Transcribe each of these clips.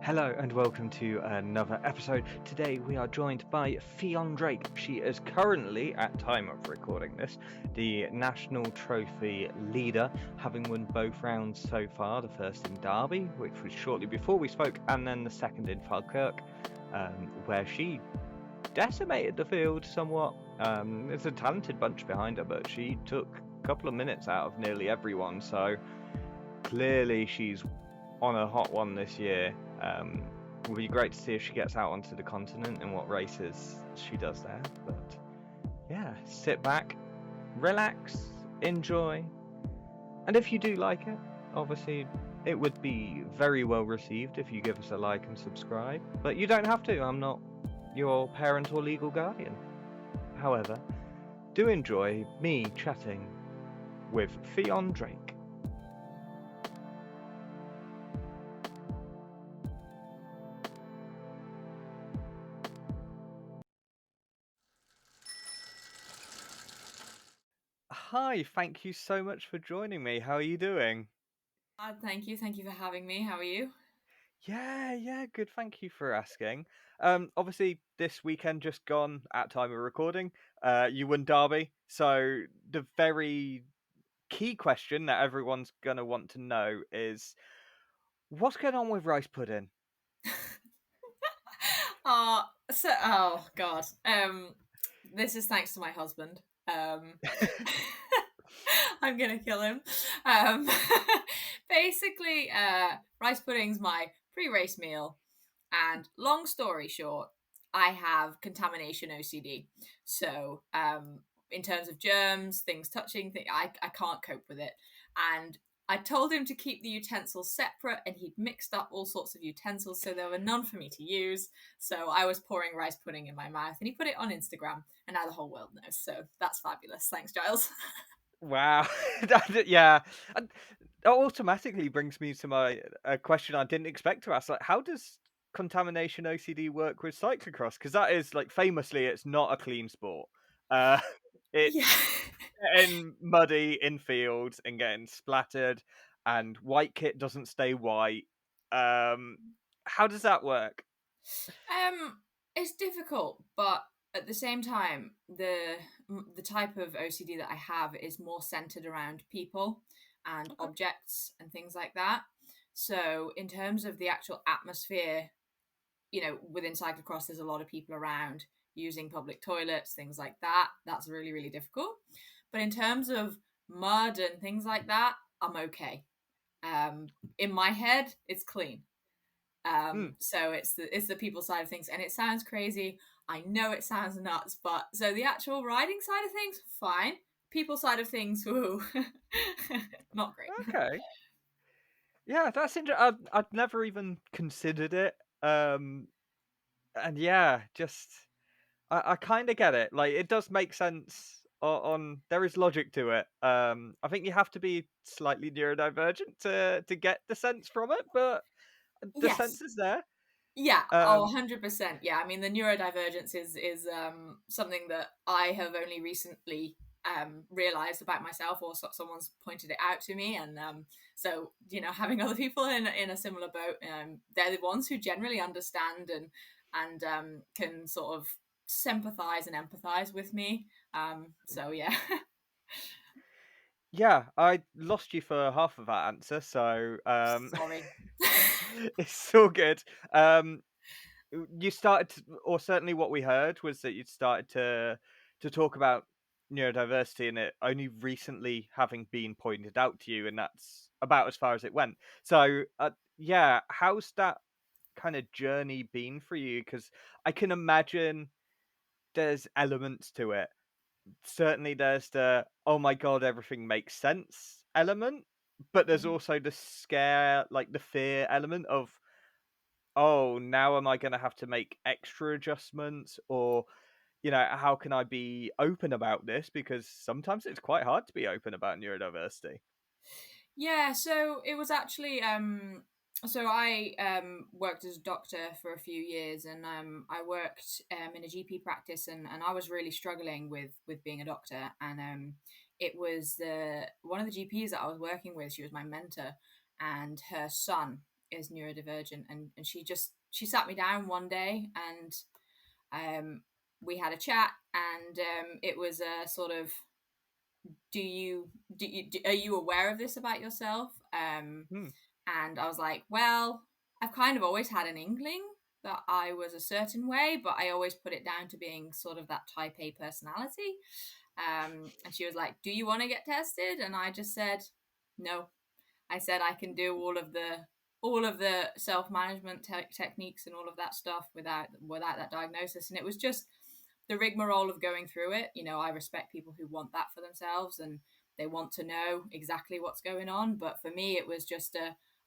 Hello and welcome to another episode. Today we are joined by Ffion Drake. She is currently, at time of recording this, the National Trophy leader, having won both rounds so far. The first in Derby, which was shortly before we spoke, and then the second in Falkirk, where she decimated the field somewhat. There's a talented bunch behind her, but she took a couple of minutes out of nearly everyone, so clearly she's on a hot one this year. It would be great to see if she gets out onto the continent and what races she does there. But yeah, sit back, relax, enjoy. And if you do like it, obviously it would be very well received if you give us a like and subscribe. But you don't have to, I'm not your parent or legal guardian. However, do enjoy me chatting with Ffion Drake. Hi, thank you so much for joining me. How are you doing? Thank you. Thank you for having me. How are you? Yeah, good. Thank you for asking. Obviously, this weekend just gone at time of recording. You won Derby, so the very key question that everyone's gonna want to know is what's going on with rice pudding? Oh God. This is thanks to my husband. I'm gonna kill him. Um, basically, rice pudding's my pre-race meal, and long story short, I have contamination OCD. So, in terms of germs, things touching, I can't cope with it, and I told him to keep the utensils separate, and he'd mixed up all sorts of utensils, so there were none for me to use. So I was pouring rice pudding in my mouth, and he put it on Instagram, and now the whole world knows. So that's fabulous. Thanks, Giles. Wow, yeah, and that automatically brings me to my a question I didn't expect to ask. Like, how does contamination OCD work with cyclocross? Because that is like famously, it's not a clean sport. Uh, Yeah. it's getting muddy in fields and getting splattered, and white kit doesn't stay white. Um, how does that work? It's difficult, but at the same time, the type of OCD that I have is more centered around people and Okay. objects and things like that. So, in terms of the actual atmosphere, within cyclocross, there's a lot of people around using public toilets, things like that. That's really, really difficult. But in terms of mud and things like that, I'm okay. In my head, it's clean. Hmm. So it's the people side of things, and it sounds crazy. I know it sounds nuts, but so the actual riding side of things, fine. People side of things, woo, not great. Okay. Yeah, that's interesting. I'd never even considered it. And yeah, just I kind of get it. Like, it does make sense. There is logic to it. I think you have to be slightly neurodivergent to get the sense from it, but the Yes, sense is there. yeah, oh, Um, 100%. Yeah, I mean the neurodivergence is something that I have only recently realized about myself, or someone's pointed it out to me, and so having other people in a similar boat, they're the ones who generally understand and can sort of sympathize and empathize with me. So yeah. yeah, I lost you for half of that answer, so Sorry. it's all good. Um, you started to, or certainly what we heard was that you started to talk about neurodiversity and it only recently having been pointed out to you, and that's about as far as it went. So yeah, how's that kind of journey been for you? Because I can imagine there's elements to it. Certainly there's the oh my god, everything makes sense element, but there's also the scare, like the fear element of oh, now am I going to have to make extra adjustments? Or, how can I be open about this? Because sometimes it's quite hard to be open about neurodiversity. Yeah, so it was actually so I worked as a doctor for a few years, and I worked in a GP practice, and I was really struggling with being a doctor, and it was the one of the GPs that I was working with. She was my mentor, and her son. is neurodivergent, and she sat me down one day, and we had a chat, and it was a sort of, are you aware of this about yourself? Hmm. And I was like, well, I've kind of always had an inkling that I was a certain way, but I always put it down to being sort of that type A personality. And she was like, do you want to get tested? And I just said, no. I said I can do all of the self management techniques and all of that stuff without that diagnosis. And it was just the rigmarole of going through it. You know, I respect people who want that for themselves and they want to know exactly what's going on. But for me, it was just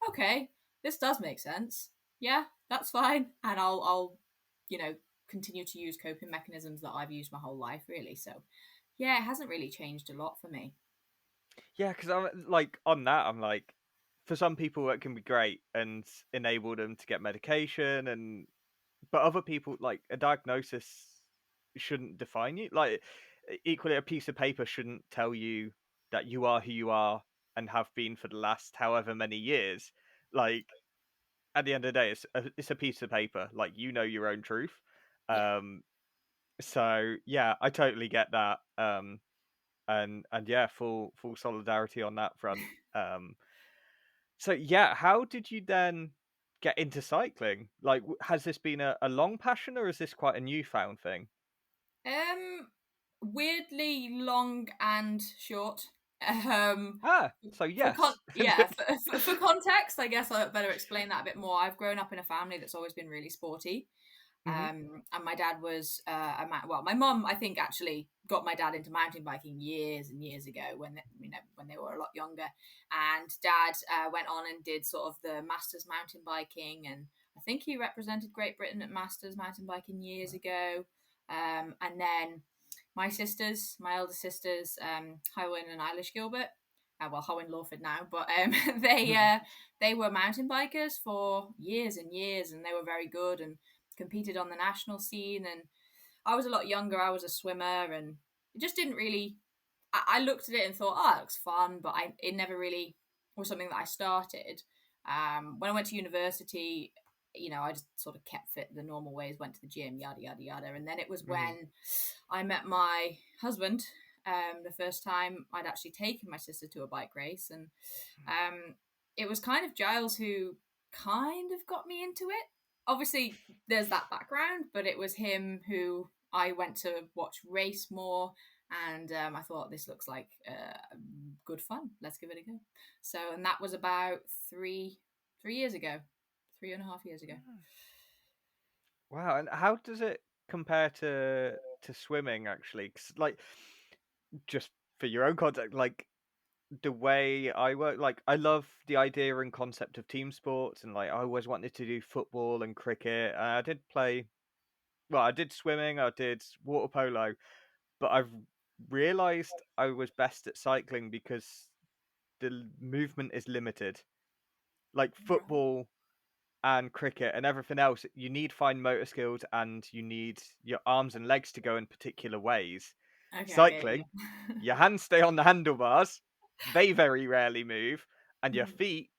okay, this does make sense. Yeah, that's fine, and I'll you know continue to use coping mechanisms that I've used my whole life, really. So yeah, it hasn't really changed a lot for me. Yeah, because I'm like on that. I'm like, for some people it can be great and enable them to get medication, and but other people, like, a diagnosis shouldn't define you. Like, equally, a piece of paper shouldn't tell you that you are who you are and have been for the last however many years. Like, at the end of the day, it's a piece of paper. Like, you know your own truth. Yeah. Um, so yeah, I totally get that. And yeah, full solidarity on that front. Um, so yeah, how did you then get into cycling? Like, has this been a long passion, or is this quite a newfound thing? Um, Weirdly long and short. Um, Ah, so yes. for context, I guess I better explain that a bit more. I've grown up in a family that's always been really sporty. Hmm. And my dad was my mum, I think, actually got my dad into mountain biking years and years ago when they were a lot younger. And dad went on and did sort of the masters mountain biking, and I think he represented Great Britain at masters mountain biking years ago. And then my elder sisters, Hywyn and Eilish Gilbert, well, Hywyn Lawford now, but they were mountain bikers for years and years, and they were very good and competed on the national scene. And I was a lot younger. I was a swimmer, and it just didn't really. I looked at it and thought, oh, it looks fun, but it never really was something that I started. When I went to university, I just sort of kept fit the normal ways, went to the gym, yada yada yada. And then it was Hmm. when I met my husband. The first time I'd actually taken my sister to a bike race, and it was kind of Giles who kind of got me into it. Obviously, there's that background, but it was him who I went to watch race more, and I thought this looks like good fun. Let's give it a go. So, and that was about 3 years ago, 3.5 years ago. Wow, and how does it compare to swimming actually? 'Cause, like, just for your own context, like, the way I work, like, I love the idea and concept of team sports, and like I always wanted to do football and cricket. And I did play, well, I did swimming, I did water polo, but I've realized I was best at cycling because the movement is limited. Like Right. football and cricket and everything else, you need fine motor skills and you need your arms and legs to go in particular ways. Okay, I get you. Cycling, your hands stay on the handlebars, they very rarely move, and your Mhm. feet,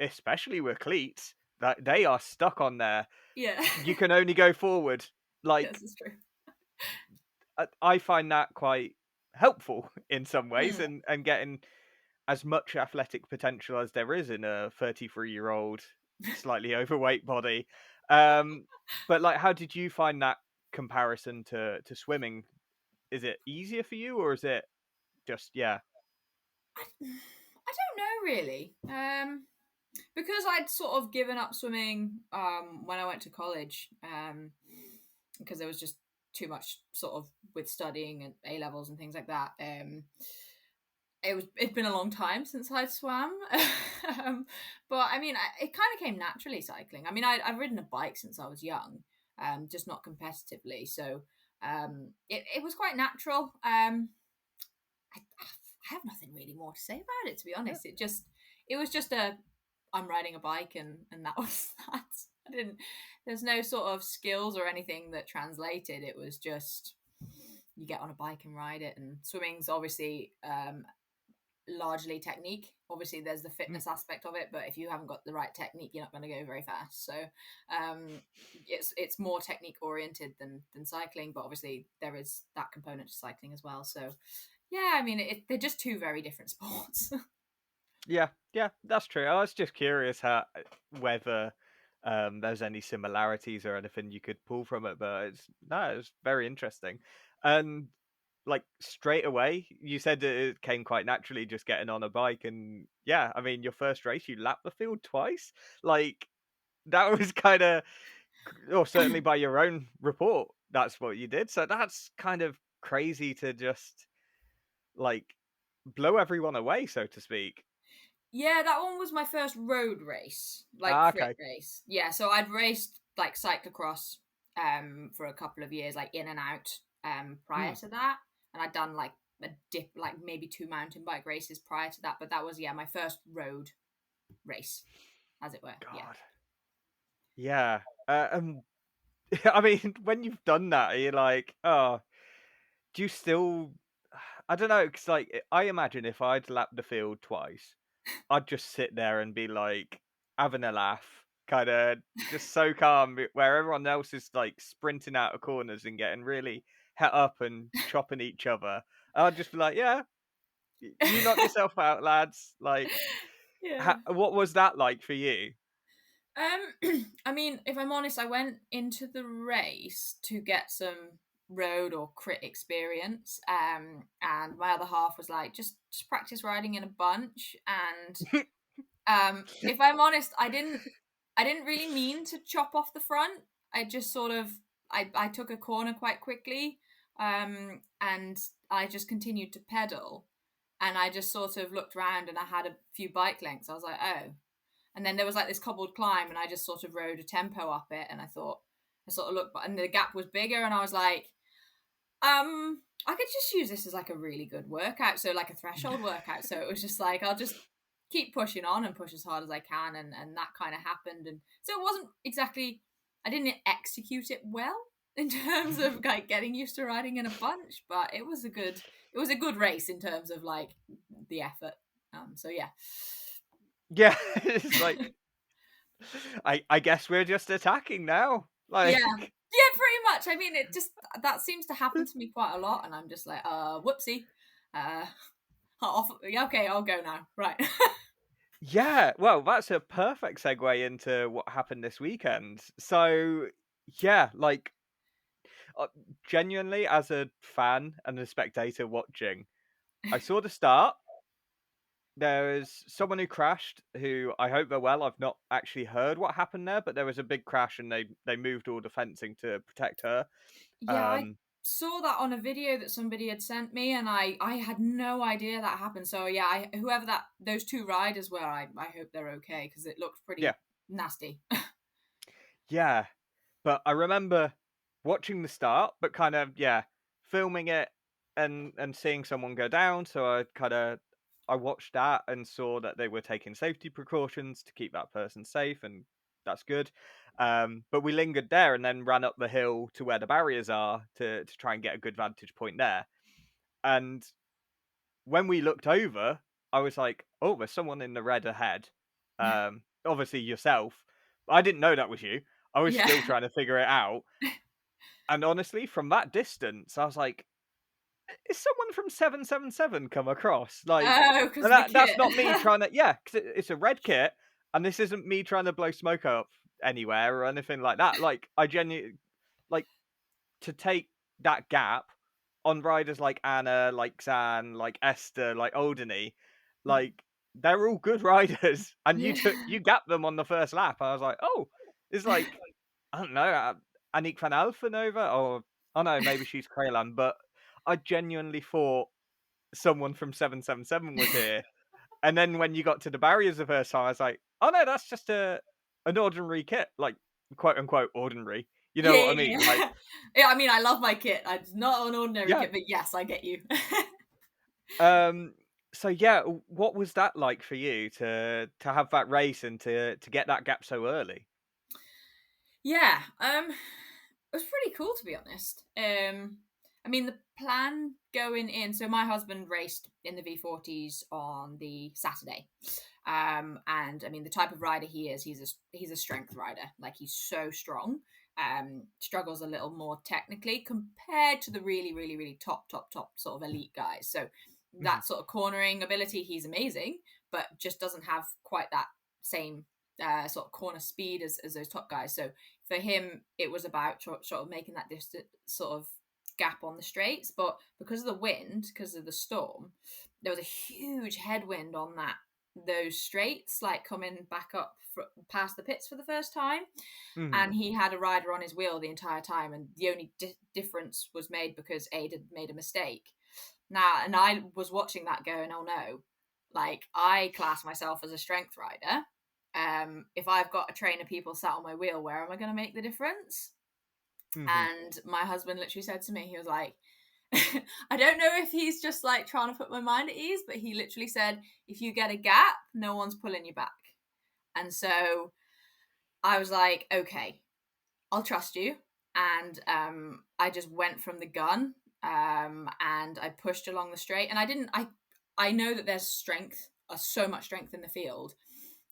especially with cleats, that they are stuck on there. Yeah. You can only go forward. Like, This is true. I find that quite helpful in some ways, Mm. and getting as much athletic potential as there is in a 33-year-old slightly overweight body. Um, but like, how did you find that comparison to swimming? Is it easier for you, or is it just, yeah? I don't know really. Because I'd sort of given up swimming when I went to college, because there was just too much sort of with studying and A levels and things like that. It's been a long time since I'd swam, but I mean, it kind of came naturally cycling. I mean, I've ridden a bike since I was young, just not competitively. So it was quite natural. I have nothing really more to say about it, to be Yeah. honest. It was just a I'm riding a bike, and that was that. I didn't There's no sort of skills or anything that translated. It was just you get on a bike and ride it. And swimming's obviously largely technique. Obviously, there's the fitness aspect of it, but if you haven't got the right technique, you're not going to go very fast. So it's more technique oriented than cycling, but obviously there is that component to cycling as well. So yeah, I mean, they're just two very different sports. Yeah, yeah, that's true. I was just curious whether there's any similarities or anything you could pull from it, but it's very interesting. And like straight away, you said that it came quite naturally just getting on a bike, and yeah, I mean, your first race, you lapped the field twice. Like that was kind of, or certainly by your own report, that's what you did. So that's kind of crazy to just like blow everyone away, so to speak. Yeah, that one was my first road race, like Ah, crit okay. race. Yeah, so I'd raced like cyclocross for a couple of years, like in and out Hmm. prior to that. And I'd done like a dip, like maybe 2 mountain bike races prior to that, but that was, yeah, my first road race, as it were. Yeah. God. Yeah. I mean, when you've done that, you're like, oh, do you still? I don't know, because like I imagine if I'd lapped the field twice, I'd just sit there and be like having a laugh, kind of just so calm, where everyone else is like sprinting out of corners and getting really het up and chopping each other. I'd just be like, yeah, you knock yourself out, lads. Like, Yeah. what was that like for you? I mean, if I'm honest, I went into the race to get some road or crit experience. And my other half was like, just practice riding in a bunch. And if I'm honest, I didn't really mean to chop off the front. I just sort of I took a corner quite quickly, and I just continued to pedal, and I just sort of looked around and I had a few bike lengths. I was like, oh, and then there was like this cobbled climb, and I just sort of rode a tempo up it, and I sort of looked, and the gap was bigger, and I was like, I could just use this as like a really good workout, so like a threshold workout. So it was just like I'll just keep pushing on and push as hard as I can, and that kind of happened. And so it wasn't exactly, I didn't execute it well in terms of like getting used to riding in a bunch, but it was a good race in terms of like the effort. So yeah. Yeah, it's like I guess we're just attacking now. Yeah. Like, Yeah, pretty much. I mean, it just that seems to happen to me quite a lot, and I'm just like, whoopsie. Uh off, yeah, okay, I'll go now. Right. yeah, well, that's a perfect segue into what happened this weekend. So, yeah, like uh, genuinely, as a fan and a spectator watching, I saw the start. There was someone who crashed, who I hope they're well. I've not actually heard what happened there, but there was a big crash, and they moved all the fencing to protect her. Yeah, I Um, saw that on a video that somebody had sent me, and I had no idea that happened. So yeah, whoever those two riders were, I hope they're okay, because it looked yeah, pretty nasty. yeah. But I remember watching the start, but kind of filming it and seeing someone go down. So I watched that and saw that they were taking safety precautions to keep that person safe, and that's good. But we lingered there and then ran up the hill to where the barriers are to try and get a good vantage point there. And when we looked over, I was like, "Oh, there's someone in the red ahead." Obviously yourself. I didn't know that was you. I was Yeah. still trying to figure it out. And honestly, from that distance, I was like, "Is someone from 777 come across?" Like, Oh, because and of the that's kit. not me trying to, yeah, because it's a red kit, and this isn't me trying to blow smoke up anywhere or anything like that. Like, I genuinely like to take that gap on riders like Anna, like Zan, like Esther, like Alderney, like they're all good riders, and Yeah. you gapped them on the first lap. I was like, oh, it's like I don't know, Aniek van Alphenova, or oh no, maybe she's Kraylan, but I genuinely thought someone from 777 was here. And then when you got to the barriers the first time, I was like, oh no, that's just an ordinary kit, like quote unquote ordinary. You Yeah, know what I yeah, mean? Like, yeah. Yeah, I mean, I love my kit. It's not an ordinary yeah. kit, but yes, I get you. Um. So yeah, what was that like for you to have that race and to get that gap so early? Yeah, it was pretty cool, to be honest. I mean, the plan going in. So my husband raced in the V40s on the Saturday, and I mean the type of rider he is. He's a strength rider. Like he's so strong. Struggles a little more technically compared to the really, really, really top sort of elite guys. So Mhm. that sort of cornering ability, he's amazing, but just doesn't have quite that same sort of corner speed as those top guys. So for him, it was about sort of making that distance, sort of gap on the straights. But because of the wind, because of the storm, there was a huge headwind on those straights, like coming back up past the pits for the first time. Mhm. And he had a rider on his wheel the entire time, and the only difference was made because Aid had made a mistake. Now, and I was watching that going, oh no, like I class myself as a strength rider. If I've got a train of people sat on my wheel, where am I going to make the difference? Mhm. And my husband literally said to me, he was like, I don't know if he's just like trying to put my mind at ease, but he literally said, if you get a gap, no one's pulling you back. And so I was like, okay, I'll trust you. And I just went from the gun, and I pushed along the straight. And I know that there's so much strength in the field.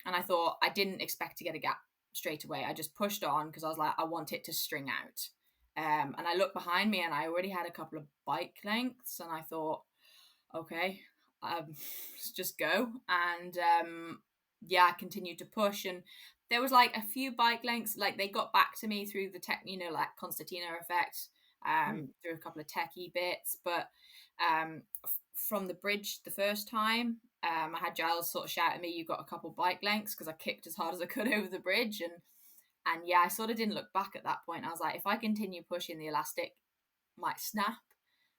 And I thought I didn't expect to get a gap straight away. I just pushed on because I was like, I want it to string out. And I looked behind me and I already had a couple of bike lengths. And I thought, okay, let's just go. And yeah, I continued to push. And there was like a few bike lengths, like they got back to me through the tech, like concertina effect, Mm. through a couple of techie bits. But from the bridge the first time, I had Giles sort of shout at me, "You got a couple bike lengths," because I kicked as hard as I could over the bridge. And yeah, I sort of didn't look back at that point. I was like, if I continue pushing, the elastic might snap.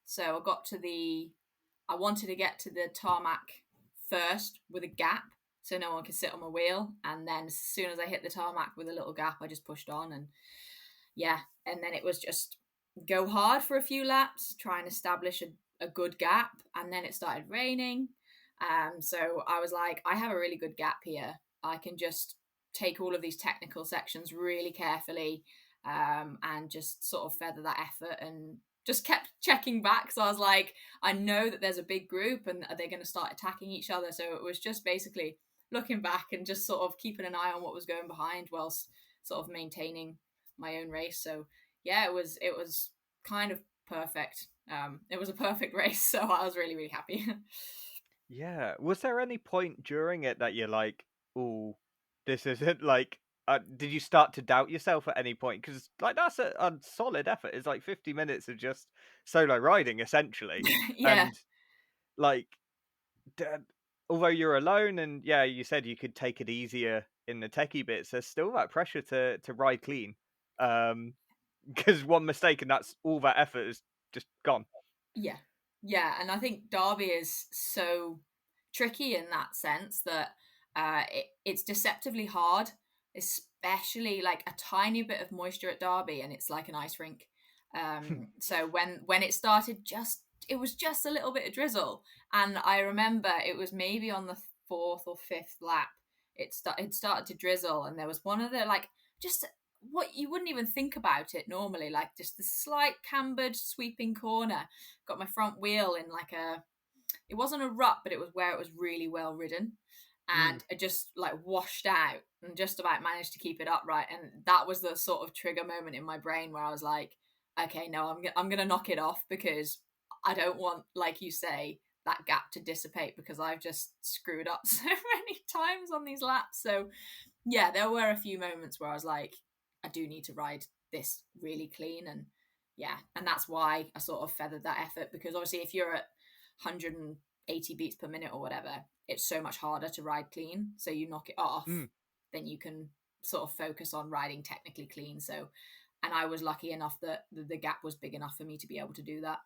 So I wanted to get to the tarmac first with a gap so no one could sit on my wheel. And then as soon as I hit the tarmac with a little gap, I just pushed on. And yeah, and then it was just go hard for a few laps, try and establish a good gap. And then it started raining. So I was like, I have a really good gap here. I can just take all of these technical sections really carefully, and just sort of feather that effort, and just kept checking back. So I was like, I know that there's a big group and are they going to start attacking each other? So it was just basically looking back and just sort of keeping an eye on what was going behind whilst sort of maintaining my own race. So yeah, it was kind of perfect. It was a perfect race, so I was really, really happy. Yeah. Was there any point during it that you're like, "Oh, this isn't like," did you start to doubt yourself at any point? Because like that's a solid effort. It's like 50 minutes of just solo riding essentially, Yeah, and like, d- although you're alone, and yeah, you said you could take it easier in the techie bits. There's still that pressure to ride clean, because one mistake and that's all that effort is just gone. yeah, yeah. And I think Derby is so tricky in that sense that it's deceptively hard, especially like a tiny bit of moisture at Derby, and it's like an ice rink. So when it started, it was just a little bit of drizzle, and I remember it was maybe on the fourth or fifth lap. It started to drizzle, and there was one of the like just what you wouldn't even think about it normally, like just the slight cambered sweeping corner. Got my front wheel in like it wasn't a rut, but it was where it was really well ridden. Mm. And it just like washed out and just about managed to keep it upright. And that was the sort of trigger moment in my brain where I was like, okay, no, I'm going to knock it off because I don't want, like you say, that gap to dissipate because I've just screwed up so many times on these laps. So yeah, there were a few moments where I was like, I do need to ride this really clean. And yeah, and that's why I sort of feathered that effort, because obviously if you're at 180 beats per minute or whatever, it's so much harder to ride clean. So you knock it off, Mm. then you can sort of focus on riding technically clean. So, and I was lucky enough that the gap was big enough for me to be able to do that.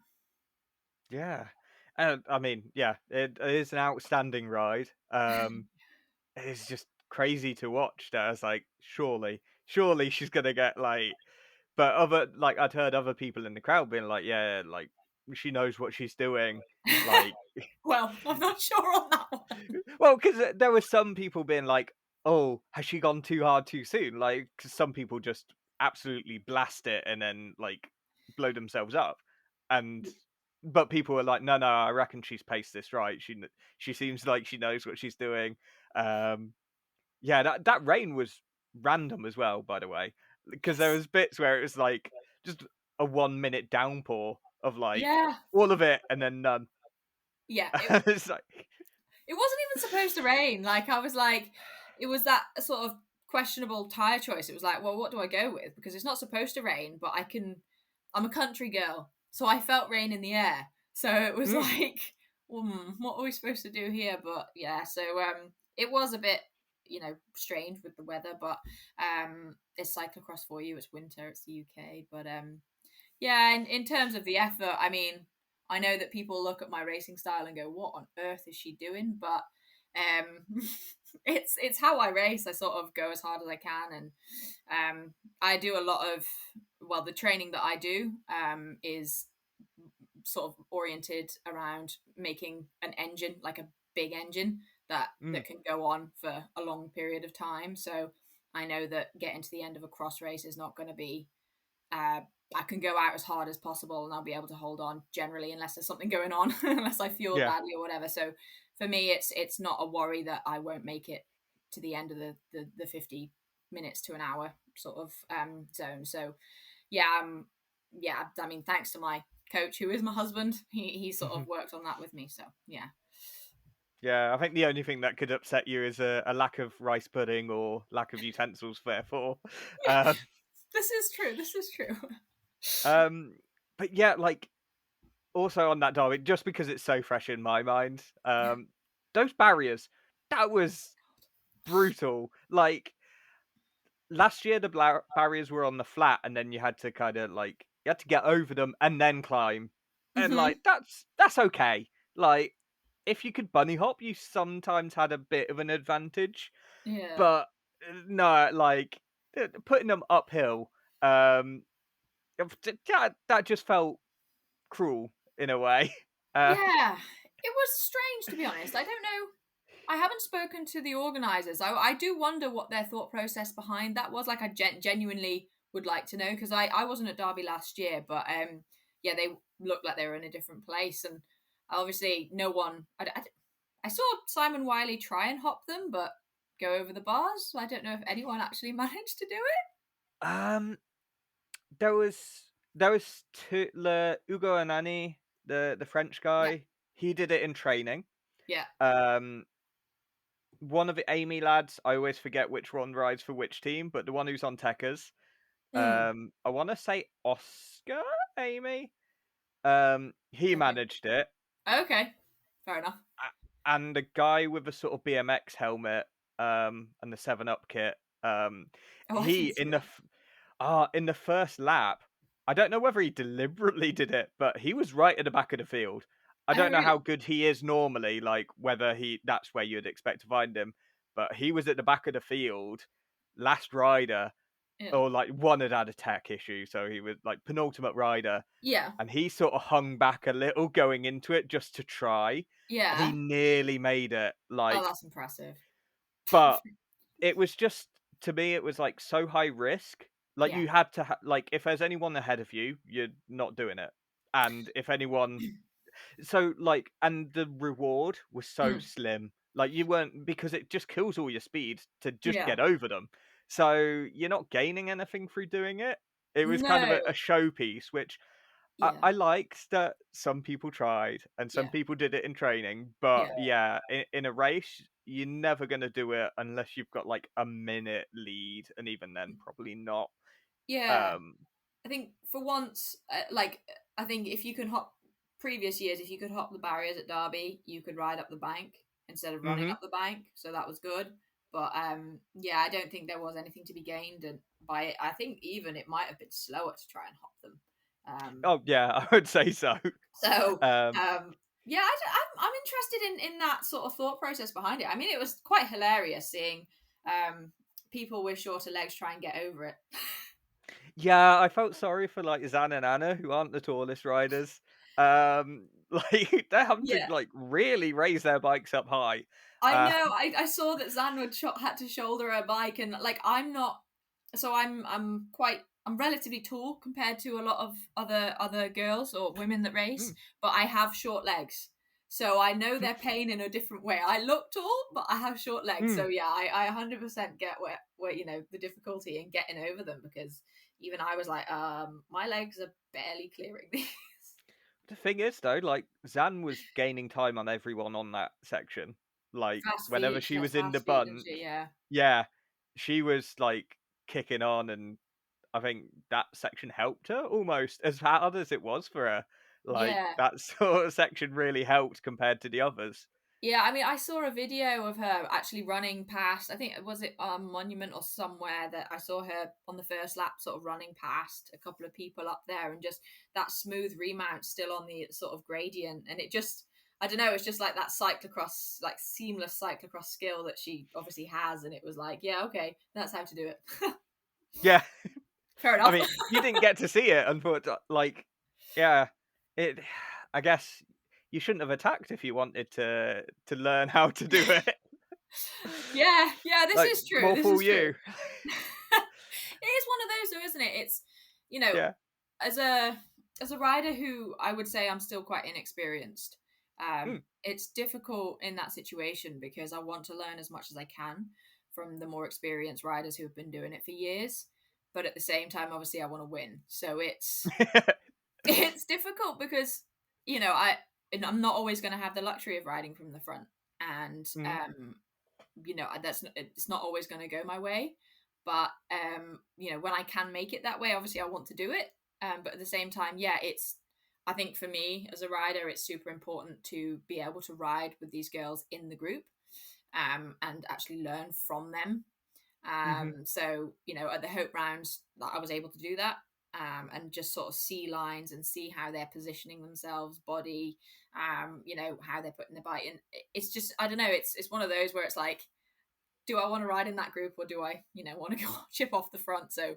Yeah. And I mean, yeah, it is an outstanding ride. It's just crazy to watch that. I was like, surely she's gonna get like, but other like I'd heard other people in the crowd being like, yeah, like she knows what she's doing. Like, Well, I'm not sure on that one. well, because there were some people being like, oh, has she gone too hard too soon? Like, 'cause some people just absolutely blast it and then like blow themselves up. and but people were like, no, no, I reckon she's paced this right. She seems like she knows what she's doing. Um, yeah, that rain was random as well, by the way, because there Yes. was bits where it was like just a 1 minute downpour of like Yeah. all of it and then none. Yeah. It's like, It wasn't even supposed to rain. Like, I was like, it was that sort of questionable tire choice. It was like, well, what do I go with? Because it's not supposed to rain, but I'm a country girl. So I felt rain in the air. So it was mm, like, what are we supposed to do here? But yeah, so it was a bit, strange with the weather, but it's cyclocross for you. It's winter, it's the UK. But yeah, in terms of the effort, I mean, I know that people look at my racing style and go, "What on earth is she doing?" But it's how I race. I sort of go as hard as I can, and I do a lot of the training that I do is sort of oriented around making an engine, like a big engine that mm, can go on for a long period of time. So I know that getting to the end of a cross race is not going to be uh, I can go out as hard as possible and I'll be able to hold on generally unless there's something going on, unless I fueled yeah, badly or whatever. So for me, it's not a worry that I won't make it to the end of the 50 minutes to an hour sort of zone. So yeah, yeah. I mean, thanks to my coach, who is my husband, he sort of worked on that with me. So yeah, yeah. I think the only thing that could upset you is a lack of rice pudding or lack of utensils. Therefore, yeah. um, This is true. This is true. um, but yeah, like also on that derby, just because it's so fresh in my mind, Yeah. those barriers, that was brutal. Like last year, the barriers were on the flat, and then you had to kind of like you had to get over them and then climb, and Hmm. like that's okay. Like if you could bunny hop, you sometimes had a bit of an advantage, Yeah. but no, like putting them uphill, um, that just felt cruel in a way. Uh, Yeah. It was strange, to be honest. I don't know. I haven't spoken to the organisers. I do wonder what their thought process behind that was. Like, I genuinely would like to know, because I wasn't at Derby last year, but yeah, they looked like they were in a different place, and obviously no one. I saw Simon Wiley try and hop them, but go over the bars. So I don't know if anyone actually managed to do it. um, there was two, Ugo Anani, the French Yeah, guy. He did it in training. yeah. Um, one of the Amy lads, I always forget which one rides for which team, but the one who's on Techers, Mm, I want to say Oscar Amy. He okay. managed it, Okay. Fair enough. and the guy with the sort of BMX helmet, and the Seven Up kit, Oh, I he didn't see that. in the first lap, I don't know whether he deliberately did it, but he was right at the back of the field. I Oh, don't know how really? good he is normally, like whether that's where you'd expect to find him, but he was at the back of the field, last rider, Yeah. or like one had a tech issue, so he was like penultimate rider, Yeah. and he sort of hung back a little going into it just to try, and he Yeah. nearly made it. Oh, Like, that's impressive. but it was just to me, it was like so high risk. Like Yeah. you had to like if there's anyone ahead of you, you're not doing it. And if anyone, so like, and the reward was so Mm. slim. Like you weren't, because it just kills all your speed to just Yeah. get over them. So you're not gaining anything through doing it. It was kind of No. a showpiece, which Yeah. I liked that some people tried and some Yeah. people did it in training, but Yeah. yeah, in a race, you're never going to do it unless you've got like a minute lead, and even then, probably not. Yeah. Um, I think for once, I think if you could hop previous years, if you could hop the barriers at Derby, you could ride up the bank instead of running hmm up the bank. So that was good. But yeah, I don't think there was anything to be gained and by it. I think even it might have been slower to try and hop them. Oh yeah, I would say so. So Um, yeah, I'm interested in that sort of thought process behind it. I mean, it was quite hilarious seeing um, people with shorter legs try and get over it. yeah, I felt sorry for like Zan and Anna, who aren't the tallest riders. Like they're having to Yeah, like really raise their bikes up high. I Uh, know. I saw that Zan had to shoulder a bike, and like I'm not. So I'm quite I'm relatively tall compared to a lot of other girls or women that race, Mm. but I have short legs. So I know their pain in a different way. I look tall, but I have short legs. So Mm. yeah, I 100% get where the difficulty in getting over them, because even I was like, my legs are barely clearing these. The thing is, though, like Zan was gaining time on everyone on that section. Like Fast whenever feet. she She has was in the fast feet, doesn't bunch, she? Yeah. yeah, she was like kicking on, and I think that section helped her almost as hard as it was for her. Like Yeah. that sort of section really helped compared to the others. Yeah, I mean, I saw a video of her actually running past. I think was it Monument or somewhere that I saw her on the first lap, sort of running past a couple of people up there, and just that smooth remount still on the sort of gradient, and it just, I don't know, it's just like that cyclocross, like seamless cyclocross skill that she obviously has, and it was like, yeah, okay, that's how to do it. Yeah, Fair I enough. mean, you didn't get to see it, unfortunately. Like, yeah, it. I guess you shouldn't have attacked if you wanted to learn how to do it. Yeah, yeah, this Like, is true. more This fool is true. you. It is one of those, though, isn't it? It's, you know, Yeah. as a rider who I would say I'm still quite inexperienced. Mm. It's difficult in that situation because I want to learn as much as I can from the more experienced riders who have been doing it for years. But at the same time, obviously, I want to win. So it's difficult because I'm not always going to have the luxury of riding from the front, and Mm. it's not always going to go my way. But when I can make it that way, obviously I want to do it. But at the same time, yeah, I think for me as a rider, it's super important to be able to ride with these girls in the group, and actually learn from them. Hmm. So at the Hope rounds, I was able to do that, and just sort of see lines and see how they're positioning themselves, body, how they're putting the bike in. It's just, I don't know. It's one of those where it's like, do I want to ride in that group, or do I, want to go chip off the front? So,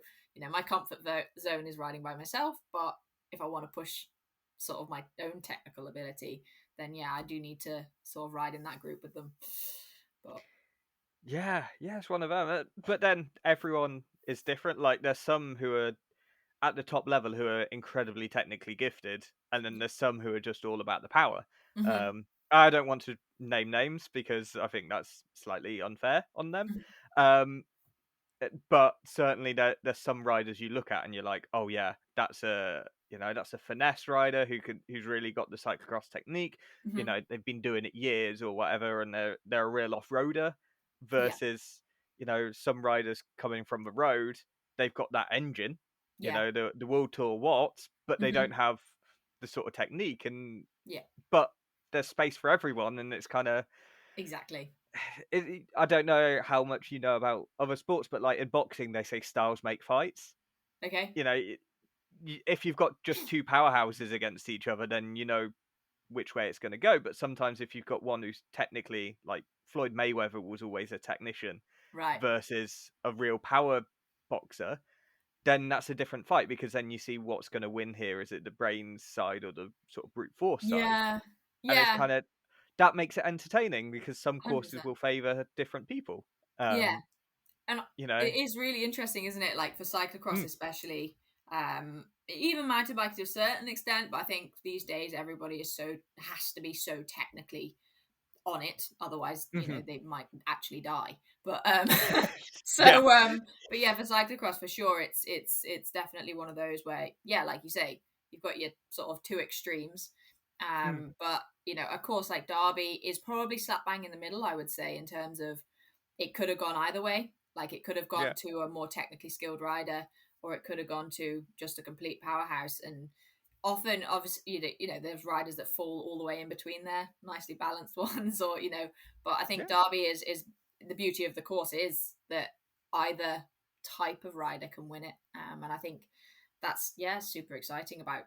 my comfort zone is riding by myself. But if I want to push sort of my own technical ability, then yeah, I do need to sort of ride in that group with them. But Yeah, it's one of them. But then everyone is different. Like, there's some who are at the top level who are incredibly technically gifted, and then there's some who are just all about the power. mm-hmm, I don't want to name names because I think that's slightly unfair on them. mm-hmm, Um, but certainly there's some riders you look at and you're like, oh yeah, that's a finesse rider who's really got the cyclocross technique. mm-hmm. They've been doing it years or whatever, and they're a real off-roader. Yeah, Versus some riders coming from the road, they've got that engine, yeah, the World Tour watts, but they mm-hmm, don't have the sort of technique. And yeah, but there's space for everyone, and it's kind of exactly. I don't know how much you know about other sports, but like in boxing, they say styles make fights. Okay, You know, if you've got just two powerhouses against each other, then you know which way it's going to go. But sometimes if you've got one who's technically, like Floyd Mayweather was always a technician right. versus a real power boxer, then that's a different fight, because then you see what's going to win here. Is it the brains side or the sort of brute force side? Yeah, And it's yeah, kind of that makes it entertaining because some courses 100%. will favor different people. Yeah, Um, and you know, it is really interesting, isn't it? Like for cyclocross, mm, especially, even mountain bike to a certain extent. But I think these days everybody has to be so technically on it, otherwise hmm they might actually die. But yeah, but yeah, for cyclocross for sure, it's definitely one of those where, yeah, like you say, you've got your sort of two extremes. mm, But a course like Derby is probably slap bang in the middle, I would say, in terms of it could have gone either way. Like it could have yeah, gone to a more technically skilled rider, or it could have gone to just a complete powerhouse. And often, obviously, there's riders that fall all the way in between there, nicely balanced ones, or But I think yeah, Derby is the beauty of the course is that either type of rider can win it, and I think that's, yeah, super exciting about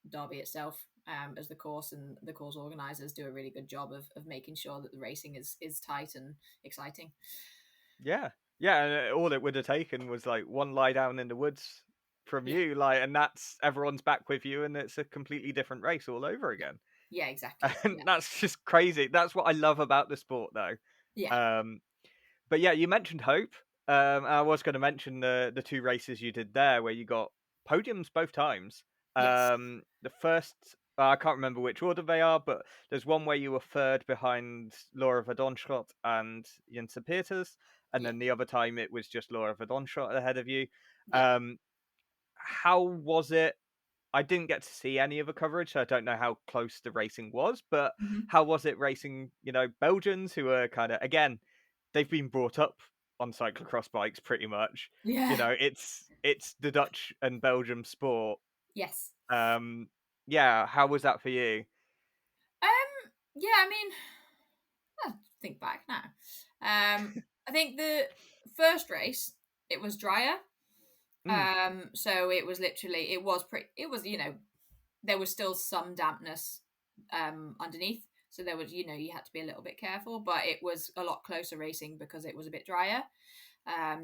Derby itself, as the course, and the course organizers do a really good job of making sure that the racing is tight and exciting. yeah, yeah. And all it would have taken was like one lie down in the woods from Yeah, you, like, and that's everyone's back with you, and it's a completely different race all over again. yeah, exactly. And Yeah, that's just crazy. That's what I love about the sport, though. yeah, Um, but yeah, you mentioned Hope. I was going to mention the two races you did there, where you got podiums both times. Yes. The first, I can't remember which order they are, but there's one where you were third behind Laura Verdonschot and Jens Peters, and Yeah. then the other time it was just Laura Verdonschot ahead of you. Yeah. Um, how was it? I didn't get to see any of the coverage, so I don't know how close the racing was. But Hmm. how was it racing? Belgians who are kind of, again, they've been brought up on cyclocross bikes pretty much. Yeah. It's the Dutch and Belgium sport. Yes. Um, yeah, how was that for you? Yeah, I mean, think back now. I think the first race, it was drier. Mm, So it was literally, it was, there was still some dampness underneath. So there was, you had to be a little bit careful, but it was a lot closer racing because it was a bit drier.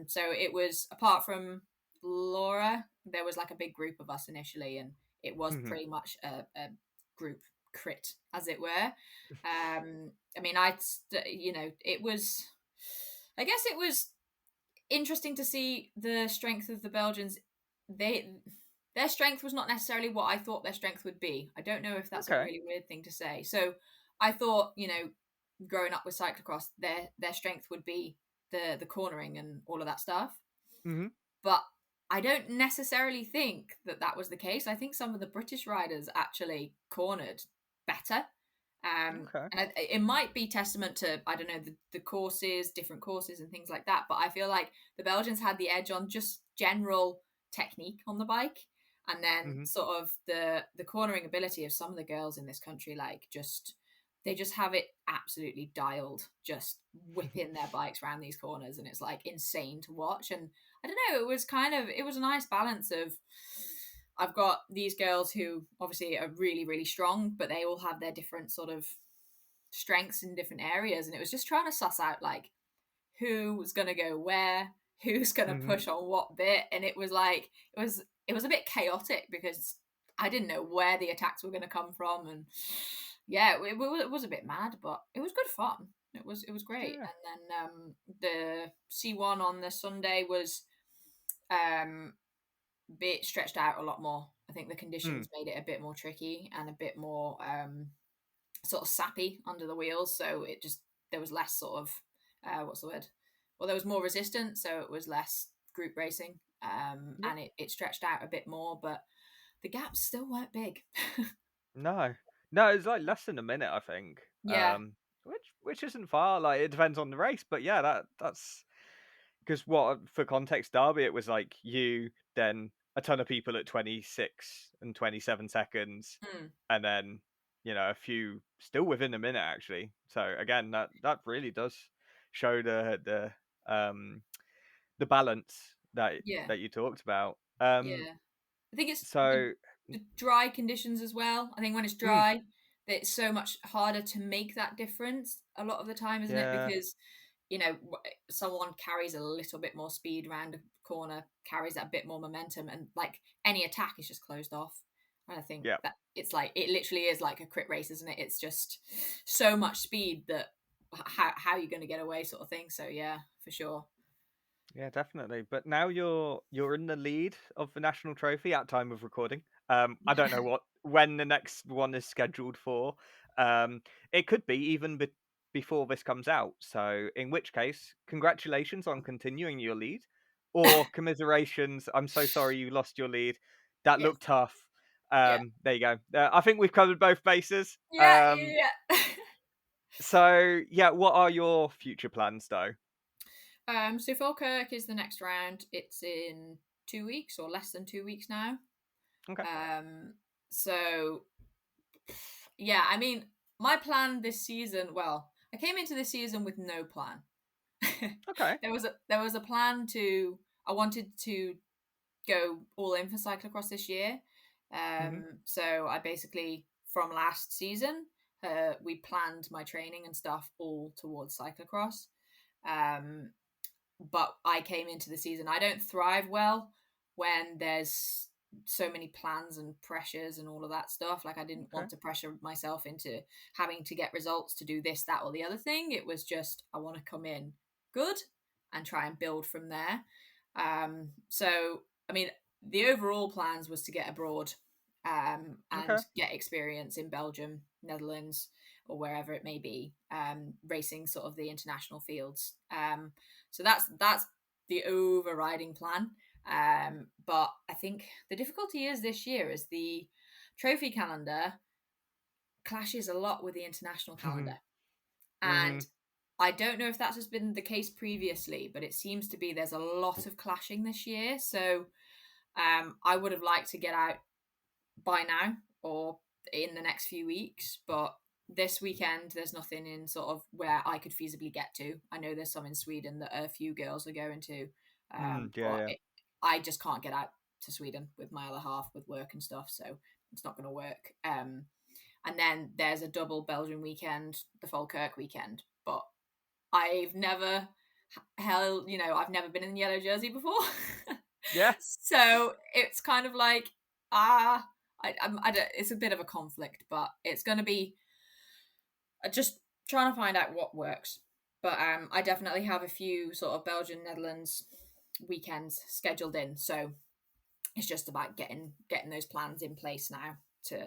So it was, apart from Laura, there was like a big group of us initially, and it was mhm, pretty much a group crit, as it were. I mean, it was, I guess it was interesting to see the strength of the Belgians. They Their strength was not necessarily what I thought their strength would be. I don't know if that's a okay. really weird thing to say. So I thought, growing up with cyclocross, their strength would be the cornering and all of that stuff. Mhm, But I don't necessarily think that that was the case. I think some of the British riders actually cornered better. okay. And it might be testament to, I don't know, the courses, different courses and things like that. But I feel like the Belgians had the edge on just general technique on the bike. And then Mhm. sort of the cornering ability of some of the girls in this country, like they just have it absolutely dialed, just whipping their bikes around these corners, and it's like insane to watch. And I don't know, it was a nice balance of, I've got these girls who obviously are really, really strong, but they all have their different sort of strengths in different areas. And it was just trying to suss out like who's gonna go where, who's gonna Mhm. push on what bit. And it was like it was a bit chaotic because I didn't know where the attacks were gonna come from. And yeah, it was a bit mad, but it was good fun. It was great. Yeah. And then the C1 on the Sunday was um bit stretched out a lot more. I think the Mm. conditions made it a bit more tricky and a bit more sort of sappy under the wheels. So it just, there was less sort of what's the word? Well, there was more resistance, so it was less group racing, Yeah. and it stretched out a bit more, but the gaps still weren't big. No. No, it's like less than a minute, I think. Yeah. Which isn't far. Like it depends on the race, but yeah, that's because what for context, Derby, it was like you, then a ton of people at 26 and 27 seconds, Mm. and then a few still within a minute actually. So again, that really does show the balance that Yeah. that you talked about. Yeah. I think it's So the dry conditions as well. I think when it's mm, dry, it's so much harder to make that difference a lot of the time, isn't it? yeah, Because someone carries a little bit more speed around a corner, carries that bit more momentum, and like any attack is just closed off. And I think yeah. that it's like, it literally is like a crit race, isn't it? It's just so much speed that how are you going to get away, sort of thing. So yeah, for sure. Yeah, definitely. But now you're in the lead of the national trophy at time of recording. I don't know when the next one is scheduled for. Um, it could be even before this comes out. So in which case, congratulations on continuing your lead, or commiserations. I'm so sorry you lost your lead. That Yes. looked tough. Yeah. There you go. I think we've covered both bases. Yeah. Yeah. So yeah, what are your future plans though? So Falkirk is the next round. It's in 2 weeks or less than 2 weeks now. Okay. Um, so yeah, I mean, my plan this season. Well, I came into this season with no plan. Okay. There was a plan to. I wanted to go all in for cyclocross this year. Hmm. So I basically, from last season, we planned my training and stuff all towards cyclocross. Um, but I came into the season. I don't thrive well when there's so many plans and pressures and all of that stuff. Like, I didn't Okay. want to pressure myself into having to get results to do this, that, or the other thing. It was just, I want to come in good and try and build from there. So I mean, the overall plans was to get abroad, Okay. and get experience in Belgium, Netherlands, or wherever it may be, racing sort of the international fields. So that's the overriding plan. But I think the difficulty is this year is the trophy calendar clashes a lot with the international calendar. Mm-hmm. And I don't know if that has been the case previously, but it seems to be there's a lot of clashing this year. So I would have liked to get out by now or in the next few weeks, but this weekend there's nothing in sort of where I could feasibly get to. I know there's some in Sweden that a few girls are going to, Yeah, but yeah. I just can't get out to Sweden with my other half with work and stuff, so it's not going to work. And then there's a double Belgian weekend, the Falkirk weekend, but I've never I've never been in the yellow jersey before. Yeah. So it's kind of like, ah, I don't, it's a bit of a conflict, but it's going to be just trying to find out what works. But I definitely have a few sort of Belgian Netherlands weekends scheduled in, so it's just about getting those plans in place now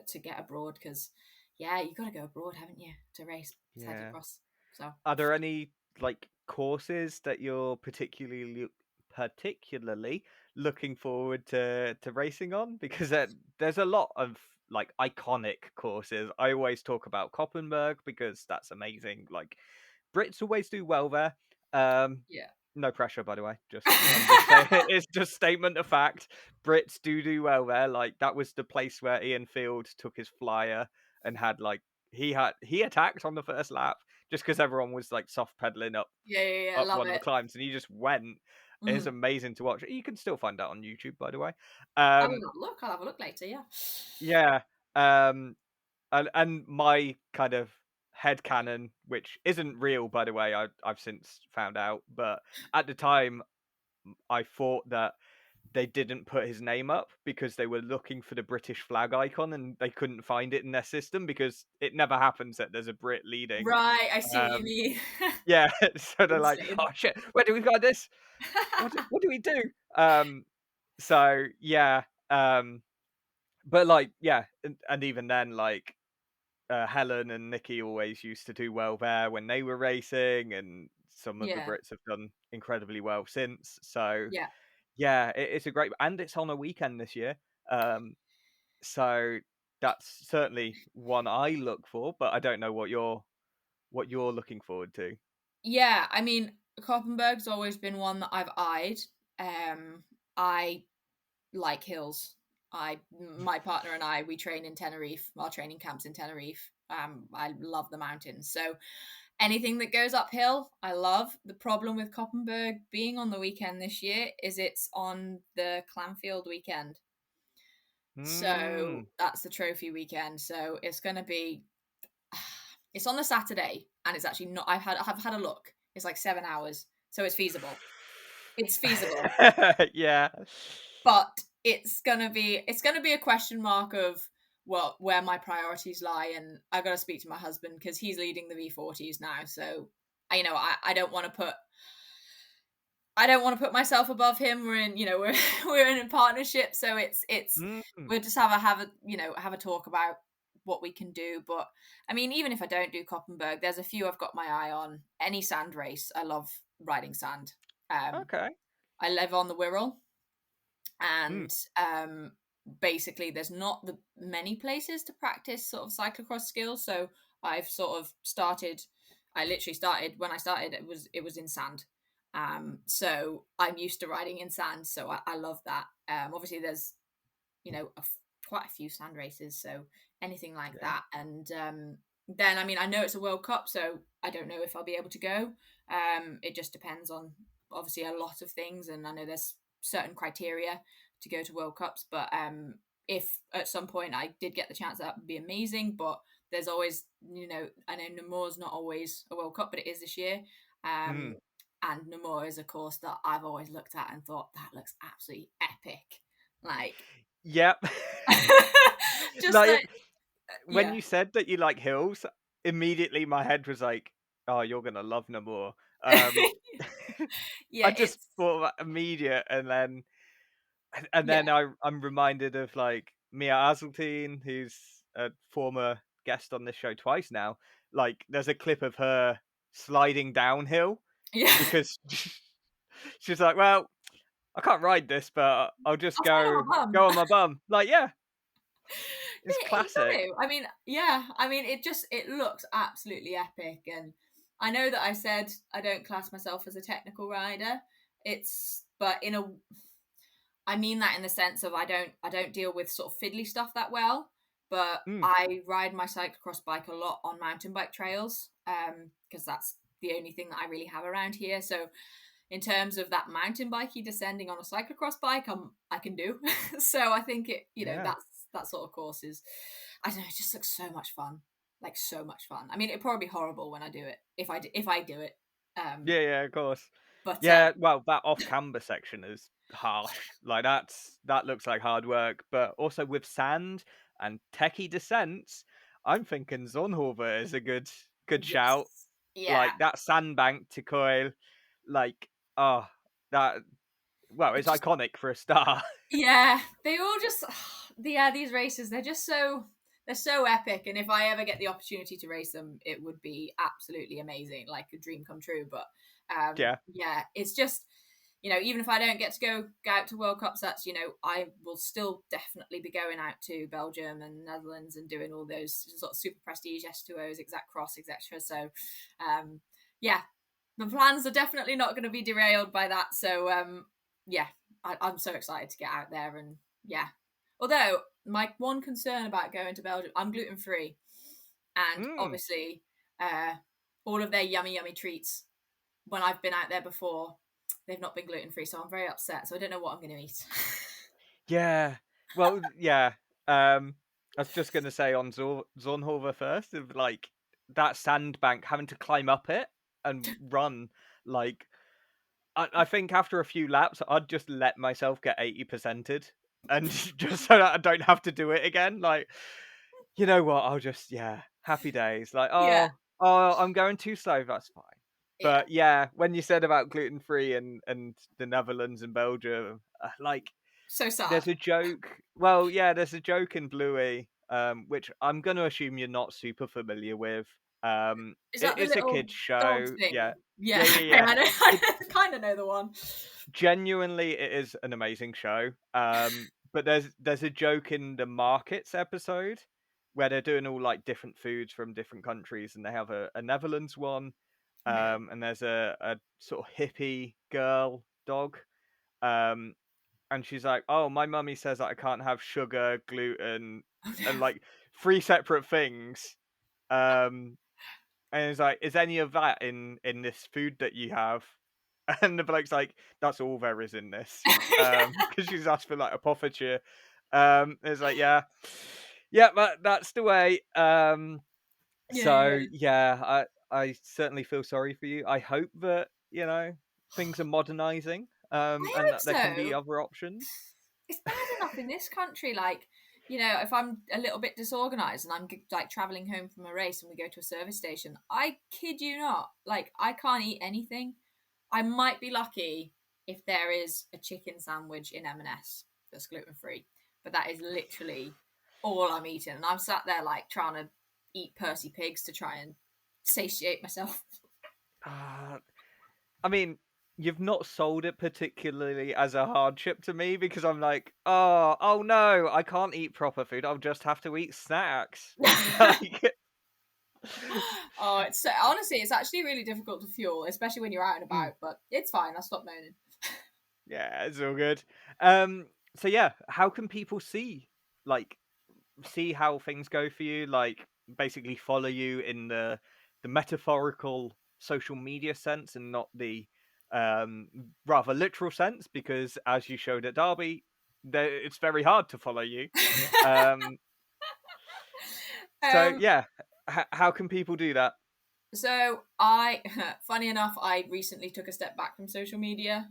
to get abroad, because yeah, you got to go abroad, haven't you, to race Yeah. cyclocross. So Are there any like courses that you're particularly looking forward to racing on? Because there's a lot of like iconic courses. I always talk about Koppenberg because that's amazing. Like Brits always do well there. Um, yeah. no pressure, by the way. I'm just saying it's just statement of fact. Brits do well there. Like that was the place where Ian Field took his flyer and had like he attacked on the first lap just because everyone was like soft pedaling Yeah, up love one of the it. climbs, and he just went. It's Mhm. amazing to watch. You can still find that on YouTube, by the way. I'll have a look later. Yeah. Yeah. Um, and my kind of headcanon, which isn't real, by the way, I've since found out, but at the time, I thought that they didn't put his name up because they were looking for the British flag icon and they couldn't find it in their system because it never happens that there's a Brit leading. Right, I see what you Um, mean. yeah, so they're like, Insane. oh shit, where do we find this? What do we do? Um, so yeah, but like yeah, and even then, like Helen and Nikki always used to do well there when they were racing, and some of the Yeah, Brits have done incredibly well since. So yeah. yeah, it's a great, and it's on a weekend this year. Um, so that's certainly one I look for, but I don't know what you're looking forward to. Yeah, I mean, Koppenberg's always been one that I've eyed. I like hills. My partner and I, we train in Tenerife. Our training camps in Tenerife. I love the mountains. So anything that goes uphill, I love. The problem with Koppenberg being on the weekend this year is it's on the Clanfield weekend. So Mm. that's the trophy weekend. So it's going to be, it's on the Saturday, and it's actually not. I've had a look. It's like 7 hours, so it's feasible. It's feasible, Yeah. but it's gonna be a question mark of well where my priorities lie, and I got to speak to my husband because he's leading the V40s now. So I don't want to put myself above him. We're in we're in a partnership, so it's Mm. we'll just have a talk about what we can do. But I mean, even if I don't do Koppenberg, there's a few I've got my eye on. Any sand race, I love riding sand. Okay. I live on the Wirral, Mm. and basically there's not the many places to practice sort of cyclocross skills. So I've sort of started. I literally started when I started. It was in sand. So I'm used to riding in sand, so I love that. Obviously, there's quite a few sand races, so anything like Yeah. that. And then, I mean, I know it's a World Cup, so I don't know if I'll be able to go. It just depends on obviously a lot of things, and I know there's certain criteria to go to World Cups. But if at some point I did get the chance, that would be amazing. But there's always, I know Nemours not always a World Cup, but it is this year. Um, Mm. and Nemours is a course that I've always looked at and thought that looks absolutely epic. Like, Yep. just Like like, when yeah. you said that you like hills, immediately my head was like, "Oh, you're gonna love Namur." Yeah, I just thought of that immediate, and then yeah, I'm reminded of like Mia Azzeltine, who's a former guest on this show twice now. Like, there's a clip of her sliding downhill yeah. because she's like, "Well, I can't ride this, but I'll just I'll stand go on my bum. go on my bum." Like, yeah, it's You got classic. to. I mean, yeah. I mean, it looks absolutely epic, and I know that I said I don't class myself as a technical rider. But I mean that in the sense of I don't deal with sort of fiddly stuff that well, but Mm, I ride my cyclocross bike a lot on mountain bike trails, because that's the only thing that I really have around here. So in terms of that mountain bikey descending on a cyclocross bike, I can do. So I think yeah, that's that sort of course is, I don't know, it just looks so much fun, like so much fun. I mean, it'd probably be horrible when I do it if I do it, um, yeah, of course. but Yeah, well, that off-camber section is harsh. Like, that looks like hard work, but also with sand and techie descents, I'm thinking Zonhover is a good shout. yes, yeah, Like, that sandbank to coil, like, oh, that well, it it's just iconic for a start. yeah, they all just yeah, these races, they're so epic, and if I ever get the opportunity to race them, it would be absolutely amazing, like a dream come true. But Yeah. yeah, it's just, even if I don't get to go out to World Cups, that's, I will still definitely be going out to Belgium and Netherlands and doing all those sort of super prestige S2Os, exact cross, etc. So yeah, the plans are definitely not going to be derailed by that. So yeah, I'm so excited to get out there, and yeah. Although my one concern about going to Belgium, I'm gluten free, and Mm. obviously, uh, all of their yummy treats when I've been out there before, they've not been gluten free, so I'm very upset. So I don't know what I'm going to eat. Yeah. Well, yeah. I was just gonna say on Zornhover first, of like that sandbank, having to climb up it and run. Like, I think after a few laps, I'd just let myself get 80%ed, and just so that I don't have to do it again. Like, you know what? I'll just, yeah, happy days. Like, Yeah, I'm going too slow. That's fine. yeah, But yeah, when you said about gluten free and the Netherlands and Belgium, like, so sad. there's a joke. Well, yeah, there's a joke in Bluey, which I'm going to assume you're not super familiar with. Is that the It's a little kids dog show. Yeah, thing? Yeah, yeah, yeah, okay, yeah. I It kind of know the one. genuinely, it is an amazing show. But there's a joke in the markets episode where they're doing all like different foods from different countries, and they have a Netherlands one. Okay. And there's a sort of hippie girl dog. Um, and she's like, "Oh, my mummy says that I can't have sugar, gluten, Oh and no. like three separate things." Um, and it's like, "Is any of that in this food that you have?" And the bloke's like, "That's all there is in this." Because she's asked for like a Poffertje. It's like, yeah, yeah, that's the way. Yeah, So yeah. yeah, I certainly feel sorry for you. I hope that things are modernizing, I and hope that there can be so. other options. It's bad enough in this country. Like, if I'm a little bit disorganized and I'm like traveling home from a race and we go to a service station, I kid you not, like, I can't eat anything. I might be lucky if there is a chicken sandwich in M&S that's gluten free, but that is literally all I'm eating. And I'm sat there like trying to eat Percy pigs to try and satiate myself. Uh, I mean, you've not sold it particularly as a hardship to me because I'm like, oh no, I can't eat proper food. I'll just have to eat snacks. Like, Oh, it's so, honestly, it's actually really difficult to fuel, especially when you're out and mm, about. But it's fine. I'll stop moaning. yeah, it's all good. So yeah, how can people like see how things go for you? Like, basically follow you in the metaphorical social media sense and not the um rather literal sense, because as you showed at Derby, it's very hard to follow you. Um, so um, yeah, how can people do that? so funny enough, I recently took a step back from social media.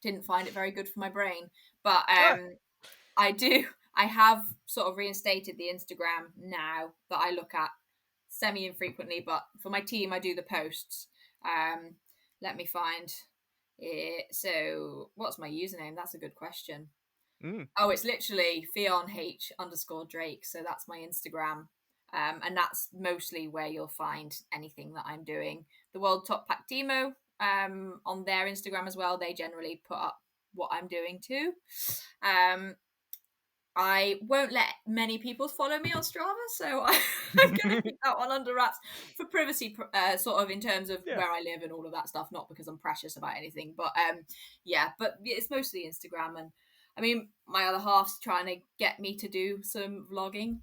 Didn't find it very good for my brain, but Ah, I do. I have sort of reinstated the Instagram now that I look at semi infrequently, but for my team, I do the posts. Let me find it. So what's my username? That's a good question. Oh, it's literally Ffion _Drake. So that's my Instagram. And that's mostly where you'll find anything that I'm doing. The World Top Pack Demo, on their Instagram as well, they generally put up what I'm doing too. I won't let many people follow me on Strava, so I'm going to keep that one under wraps for privacy, sort of in terms of where I live and all of that stuff. Not because I'm precious about anything, but but it's mostly Instagram. And I mean, my other half's trying to get me to do some vlogging,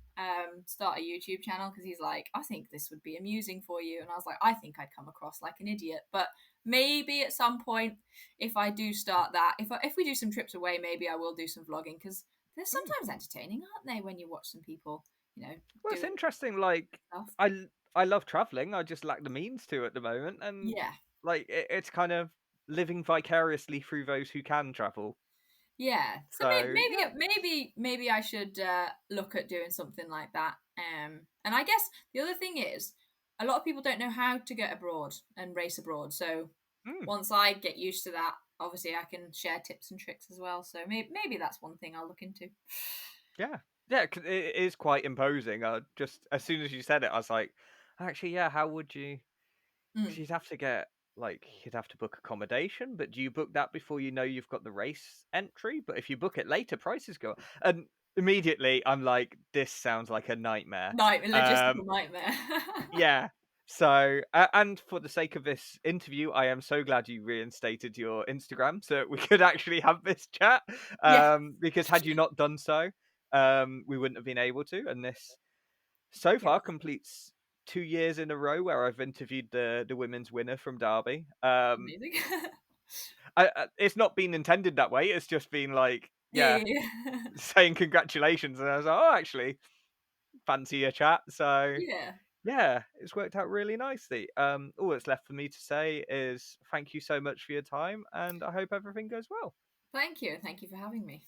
start a YouTube channel, because he's like, I think this would be amusing for you, and I was like, I think I'd come across like an idiot, but maybe at some point, if I do start that, if we do some trips away, maybe I will do some vlogging, because they're sometimes entertaining, aren't they, when you watch some people, Well, it's interesting. Like, stuff. I love traveling. I just lack the means to at the moment, and like it's kind of living vicariously through those who can travel. Yeah. So yeah. maybe I should look at doing something like that. And I guess the other thing is, a lot of people don't know how to get abroad and race abroad. So once I get used to that, obviously I can share tips and tricks as well. So maybe that's one thing I'll look into. Yeah, 'cause it is quite imposing. Just as soon as you said it, I was like, actually, yeah. How would you? 'Cause you'd have to you'd have to book accommodation, but do you book that before you know you've got the race entry? But if you book it later, prices go up. And immediately I'm like, this sounds like a nightmare. Logistical nightmare. Yeah. So, and for the sake of this interview, I am so glad you reinstated your Instagram so we could actually have this chat. Yeah. Because had you not done so, we wouldn't have been able to. And this so far completes 2 years in a row where I've interviewed the women's winner from Derby. Amazing. It's not been intended that way. It's just been like, Yeah. saying congratulations, and I was like, oh, actually, fancy a chat. So yeah, it's worked out really nicely. All that's left for me to say is thank you so much for your time, and I hope everything goes well. Thank you for having me.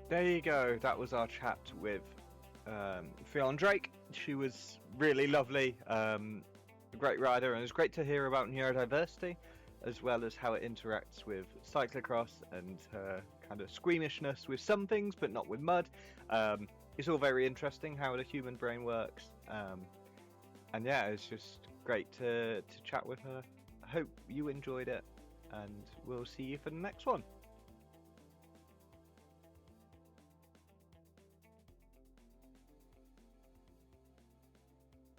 There you go. That was our chat with Ffion Drake. She was really lovely, a great rider, and it was great to hear about neurodiversity, as well as how it interacts with cyclocross and her kind of squeamishness with some things, but not with mud. It's all very interesting how the human brain works, and yeah, it's just great to chat with her. I hope you enjoyed it, and we'll see you for the next one.